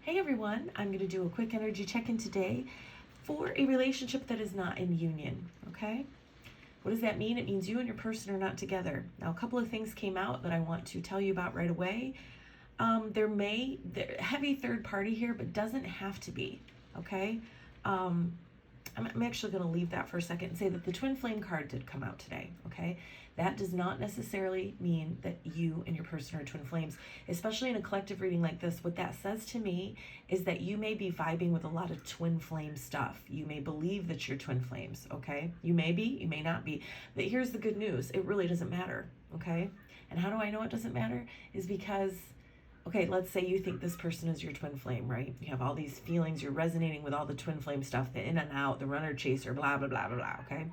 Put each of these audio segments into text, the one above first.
Hey everyone, I'm going to do a quick energy check-in today for a relationship that is not in union, okay? What does that mean? It means you and your person are not together. Now, a couple of things came out that I want to tell you about right away. There heavy third party here, but doesn't have to be, okay? I'm actually going to leave that for a second and say that the twin flame card did come out today, okay? That does not necessarily mean that you and your person are twin flames, especially in a collective reading like this. What that says to me is that you may be vibing with a lot of twin flame stuff. You may believe that you're twin flames, okay? You may be, you may not be. But here's the good news. It really doesn't matter, okay? And how do I know it doesn't matter? Is because, okay, let's say you think this person is your twin flame, right? You have all these feelings, you're resonating with all the twin flame stuff, the in and out, the runner chaser, blah, blah, blah, blah, blah, okay?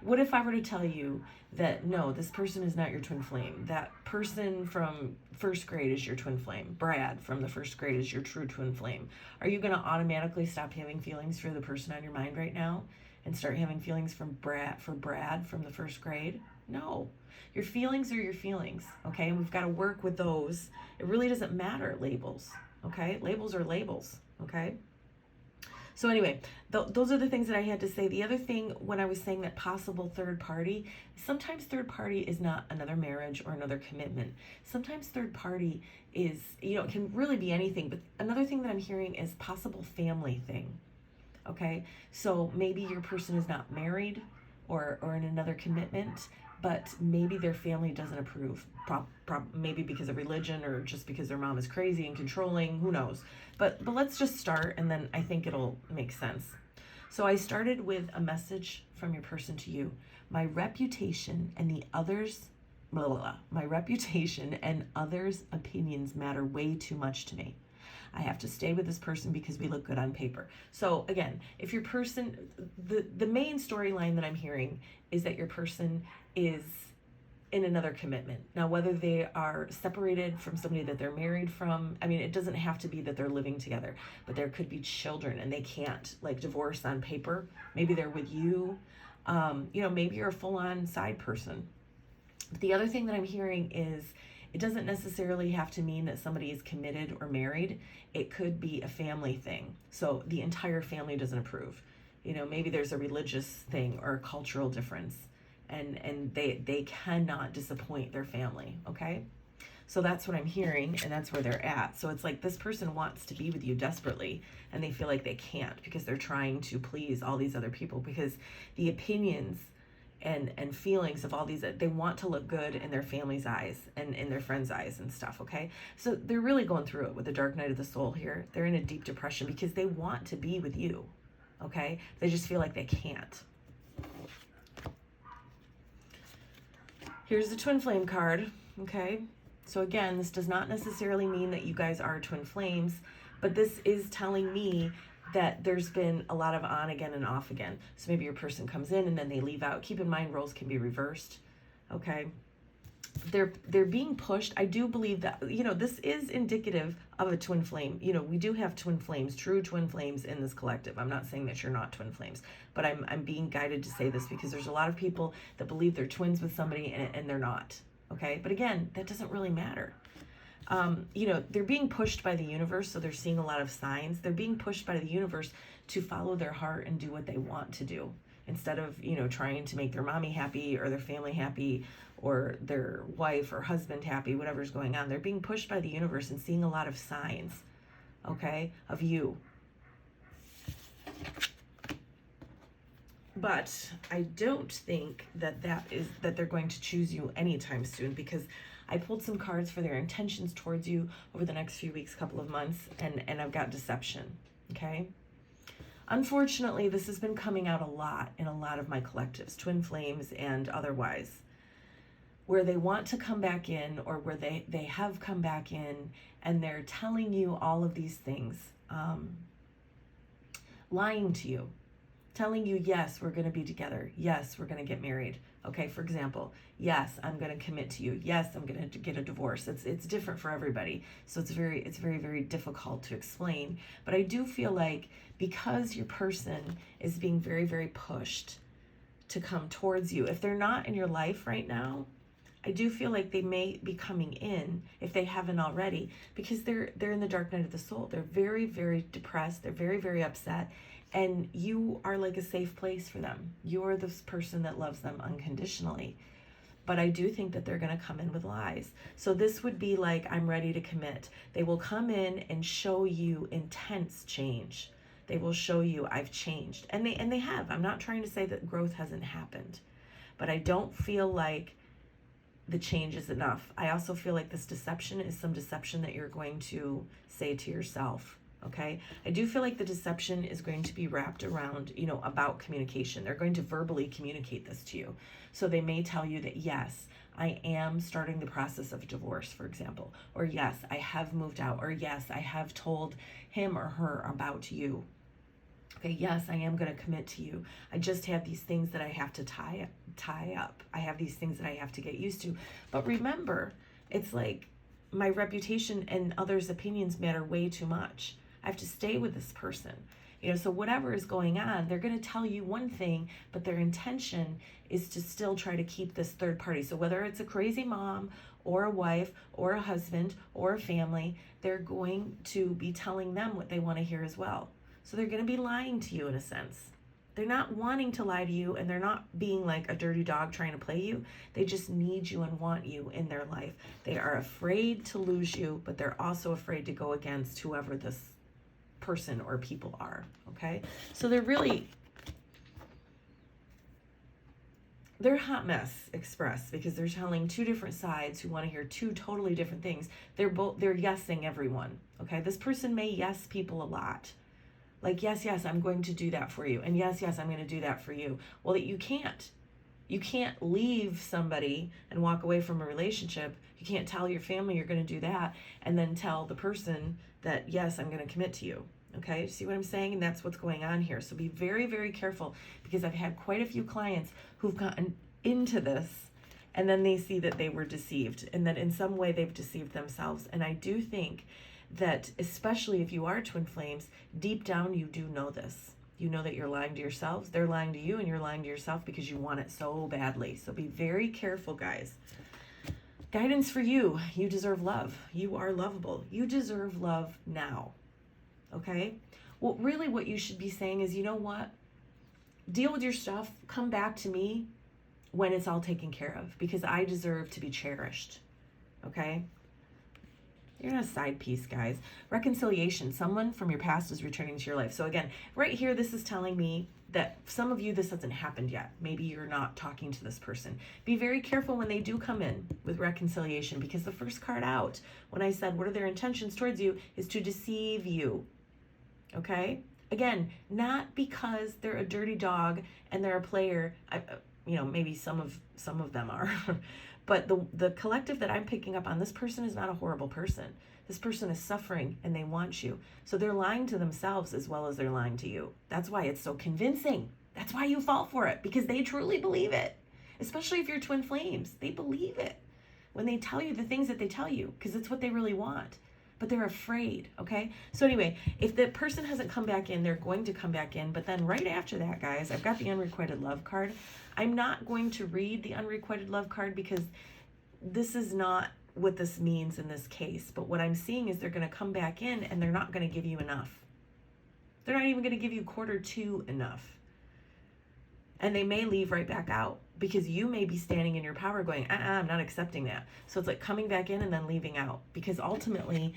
What if I were to tell you that, no, this person is not your twin flame? That person from first grade is your twin flame. Brad from the first grade is your true twin flame. Are you going to automatically stop having feelings for the person on your mind right now and start having feelings for Brad from the first grade? No. Your feelings are your feelings, okay? And we've got to work with those. It really doesn't matter, labels, okay? Labels are labels, okay? So anyway, those are the things that I had to say. The other thing, when I was saying that possible third party, sometimes third party is not another marriage or another commitment. Sometimes third party is, it can really be anything. But another thing that I'm hearing is possible family thing, okay? So maybe your person is not married or in another commitment, but maybe their family doesn't approve, maybe because of religion or just because their mom is crazy and controlling, who knows. But let's just start, and then I think it'll make sense. So I started with a message from your person to you. My reputation and the others, blah, blah, blah. My reputation and others' opinions matter way too much to me. I have to stay with this person because we look good on paper. So again, if your person, the main storyline that I'm hearing is that your person is in another commitment. Now, whether they are separated from somebody that they're married from, I mean, it doesn't have to be that they're living together, but there could be children and they can't divorce on paper. Maybe they're with you. Maybe you're a full-on side person. But the other thing that I'm hearing is it doesn't necessarily have to mean that somebody is committed or married. It could be a family thing. So the entire family doesn't approve. Maybe there's a religious thing or a cultural difference, and they cannot disappoint their family, okay? So that's what I'm hearing, and that's where they're at. So it's like this person wants to be with you desperately, and they feel like they can't because they're trying to please all these other people, because the opinions and feelings of all these, they want to look good in their family's eyes and in their friends' eyes and stuff, okay? So they're really going through it with the dark night of the soul here. They're in a deep depression because they want to be with you, okay? They just feel like they can't. Here's the twin flame card, okay? So again, this does not necessarily mean that you guys are twin flames, but this is telling me that there's been a lot of on again and off again. So maybe your person comes in and then they leave out. Keep in mind, roles can be reversed, okay? They're being pushed. I do believe that, this is indicative of a twin flame. We do have twin flames, true twin flames in this collective. I'm not saying that you're not twin flames, but I'm being guided to say this because there's a lot of people that believe they're twins with somebody and they're not, okay? But again, that doesn't really matter. They're being pushed by the universe, so they're seeing a lot of signs. They're being pushed by the universe to follow their heart and do what they want to do instead of, trying to make their mommy happy or their family happy or their wife or husband happy, whatever's going on. They're being pushed by the universe and seeing a lot of signs, okay, of you. But I don't think that they're going to choose you anytime soon, because I pulled some cards for their intentions towards you over the next few weeks, couple of months, and I've got deception, okay? Unfortunately, this has been coming out a lot in a lot of my collectives, twin flames and otherwise, where they want to come back in, or where they have come back in, and they're telling you all of these things, lying to you, telling you, yes, we're going to be together. Yes, we're going to get married. Okay, for example, yes, I'm going to commit to you. Yes, I'm going to get a divorce. It's different for everybody. So it's very, very difficult to explain. But I do feel like because your person is being very, very pushed to come towards you, if they're not in your life right now, I do feel like they may be coming in, if they haven't already, because they're in the dark night of the soul. They're very, very depressed. They're very, very upset. And you are like a safe place for them. You're this person that loves them unconditionally. But I do think that they're going to come in with lies. So this would be like, I'm ready to commit. They will come in and show you intense change. They will show you I've changed. And they have. I'm not trying to say that growth hasn't happened. But I don't feel like the change is enough. I also feel like this deception is some deception that you're going to say to yourself. Okay. I do feel like the deception is going to be wrapped around, about communication. They're going to verbally communicate this to you. So they may tell you that, yes, I am starting the process of divorce, for example, or yes, I have moved out, or yes, I have told him or her about you. Okay, yes, I am going to commit to you. I just have these things that I have to tie up. I have these things that I have to get used to. But remember, it's like my reputation and others' opinions matter way too much. I have to stay with this person. So whatever is going on, they're going to tell you one thing, but their intention is to still try to keep this third party. So whether it's a crazy mom or a wife or a husband or a family, they're going to be telling them what they want to hear as well. So they're going to be lying to you in a sense. They're not wanting to lie to you, and they're not being like a dirty dog trying to play you. They just need you and want you in their life. They are afraid to lose you, but they're also afraid to go against whoever this person or people are. Okay? So they're a hot mess express, because they're telling two different sides who want to hear two totally different things. They're yesing everyone. Okay? This person may yes people a lot. Like, yes, I'm going to do that for you. And yes, I'm going to do that for you. Well, you can't. You can't leave somebody and walk away from a relationship. You can't tell your family you're going to do that and then tell the person that, yes, I'm going to commit to you. Okay, see what I'm saying? And that's what's going on here. So be very, very careful, because I've had quite a few clients who've gotten into this and then they see that they were deceived, and that in some way they've deceived themselves. And I do think that, especially if you are twin flames, deep down you do know this. You know that you're lying to yourselves, they're lying to you, and you're lying to yourself because you want it so badly. So be very careful, guys. Guidance for you. You deserve love. You are lovable. You deserve love now. Okay? Well, really what you should be saying is, you know what? Deal with your stuff. Come back to me when it's all taken care of, because I deserve to be cherished. Okay? You're not a side piece, guys. Reconciliation. Someone from your past is returning to your life. So again, right here, this is telling me that some of you, this hasn't happened yet. Maybe you're not talking to this person. Be very careful when they do come in with reconciliation, because the first card out, when I said, what are their intentions towards you, is to deceive you. Okay? Again, not because they're a dirty dog and they're a player. Maybe some of them are. But the collective that I'm picking up on, this person is not a horrible person. This person is suffering and they want you. So they're lying to themselves as well as they're lying to you. That's why it's so convincing. That's why you fall for it, because they truly believe it. Especially if you're twin flames. They believe it when they tell you the things that they tell you, because it's what they really want. But they're afraid, okay? So anyway, if the person hasn't come back in, they're going to come back in. But then right after that, guys, I've got the unrequited love card. I'm not going to read the unrequited love card, because this is not what this means in this case. But what I'm seeing is they're going to come back in and they're not going to give you enough. They're not even going to give you quarter to enough. And they may leave right back out, because you may be standing in your power going, I'm not accepting that. So it's like coming back in and then leaving out, because ultimately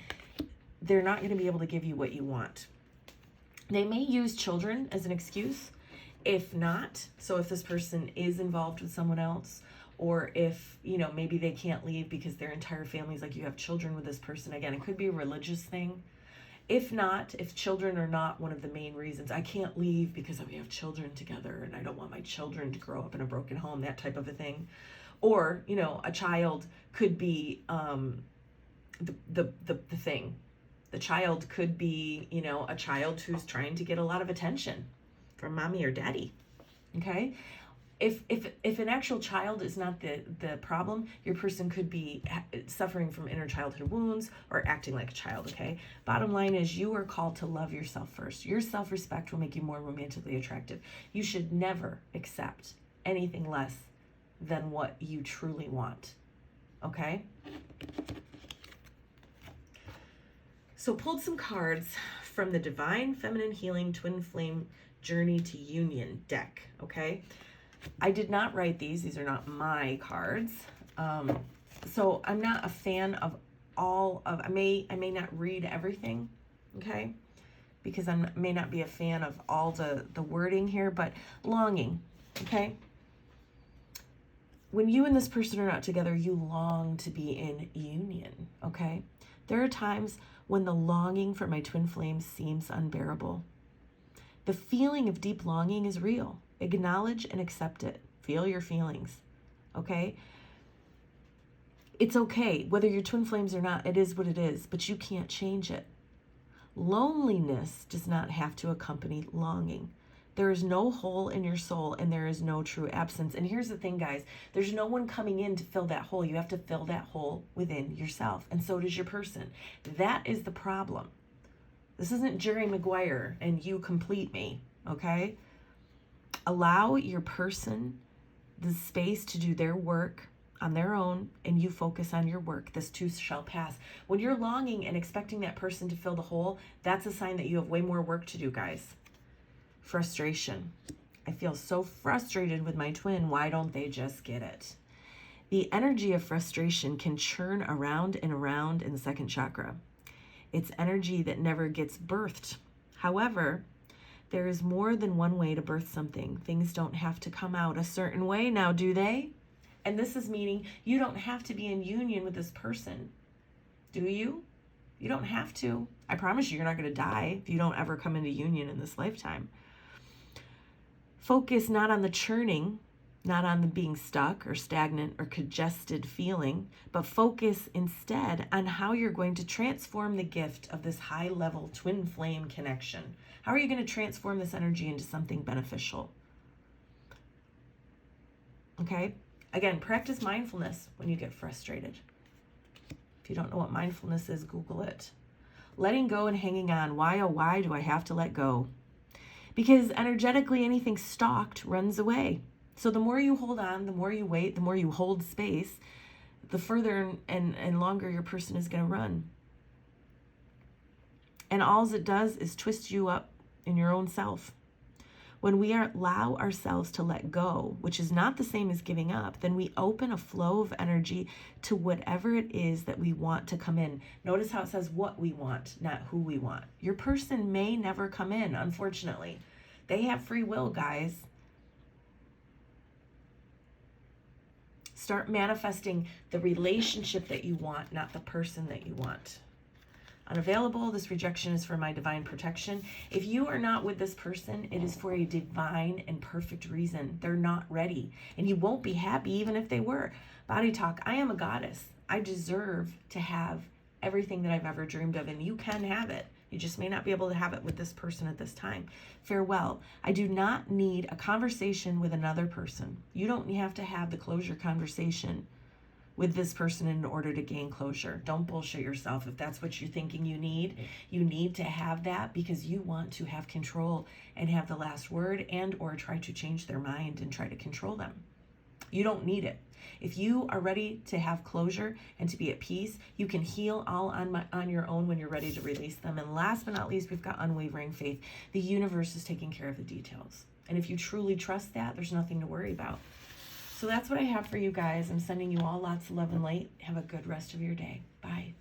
they're not going to be able to give you what you want. They may use children as an excuse. If not, so if this person is involved with someone else, or if, maybe they can't leave because their entire family's like, you have children with this person. Again, it could be a religious thing. If not, if children are not one of the main reasons, I can't leave because we have children together and I don't want my children to grow up in a broken home, that type of a thing. Or, a child could be the thing. The child could be, a child who's trying to get a lot of attention from mommy or daddy. Okay? If an actual child is not the problem, your person could be suffering from inner childhood wounds or acting like a child, okay? Bottom line is, you are called to love yourself first. Your self-respect will make you more romantically attractive. You should never accept anything less than what you truly want. okay? So pulled some cards from the Divine Feminine Healing Twin Flame Journey to Union deck, okay? I did not write these. These are not my cards. So I'm not a fan of all of, I may not read everything, okay? Because I may not be a fan of all the wording here, but longing, okay? When you and this person are not together, you long to be in union, okay? There are times when the longing for my twin flame seems unbearable. The feeling of deep longing is real. Acknowledge and accept it. Feel your feelings, okay? It's okay, whether you're twin flames or not, it is what it is, but you can't change it. Loneliness does not have to accompany longing. There is no hole in your soul, and there is no true absence. And here's the thing, guys. There's no one coming in to fill that hole. You have to fill that hole within yourself, and so does your person. That is the problem. This isn't Jerry Maguire and you complete me, okay? Allow your person the space to do their work on their own, and you focus on your work. This too shall pass. When you're longing and expecting that person to fill the hole, that's a sign that you have way more work to do, guys. Frustration. I feel so frustrated with my twin. Why don't they just get it? The energy of frustration can churn around and around in the second chakra. It's energy that never gets birthed. However, there is more than one way to birth something. Things don't have to come out a certain way now, do they? And this is meaning you don't have to be in union with this person. Do you? You don't have to. I promise you, you're not going to die if you don't ever come into union in this lifetime. Focus not on the churning, not on the being stuck or stagnant or congested feeling, but focus instead on how you're going to transform the gift of this high-level twin flame connection. How are you going to transform this energy into something beneficial? Okay? Again, practice mindfulness when you get frustrated. If you don't know what mindfulness is, Google it. Letting go and hanging on. Why, oh, why do I have to let go? Because energetically, anything stalked runs away. So the more you hold on, the more you wait, the more you hold space, the further and longer your person is going to run. And all it does is twist you up in your own self. When we allow ourselves to let go, which is not the same as giving up, then we open a flow of energy to whatever it is that we want to come in. Notice how it says what we want, not who we want. Your person may never come in, unfortunately. They have free will, guys. Start manifesting the relationship that you want, not the person that you want. Unavailable, this rejection is for my divine protection. If you are not with this person, it is for a divine and perfect reason. They're not ready, and you won't be happy even if they were. Body talk, I am a goddess. I deserve to have everything that I've ever dreamed of, and you can have it. You just may not be able to have it with this person at this time. Farewell. I do not need a conversation with another person. You don't have to have the closure conversation with this person in order to gain closure. Don't bullshit yourself. If that's what you're thinking you need to have that because you want to have control and have the last word and or try to change their mind and try to control them. You don't need it. If you are ready to have closure and to be at peace, you can heal all on your own when you're ready to release them. And last but not least, we've got unwavering faith. The universe is taking care of the details. And if you truly trust that, there's nothing to worry about. So that's what I have for you guys. I'm sending you all lots of love and light. Have a good rest of your day. Bye.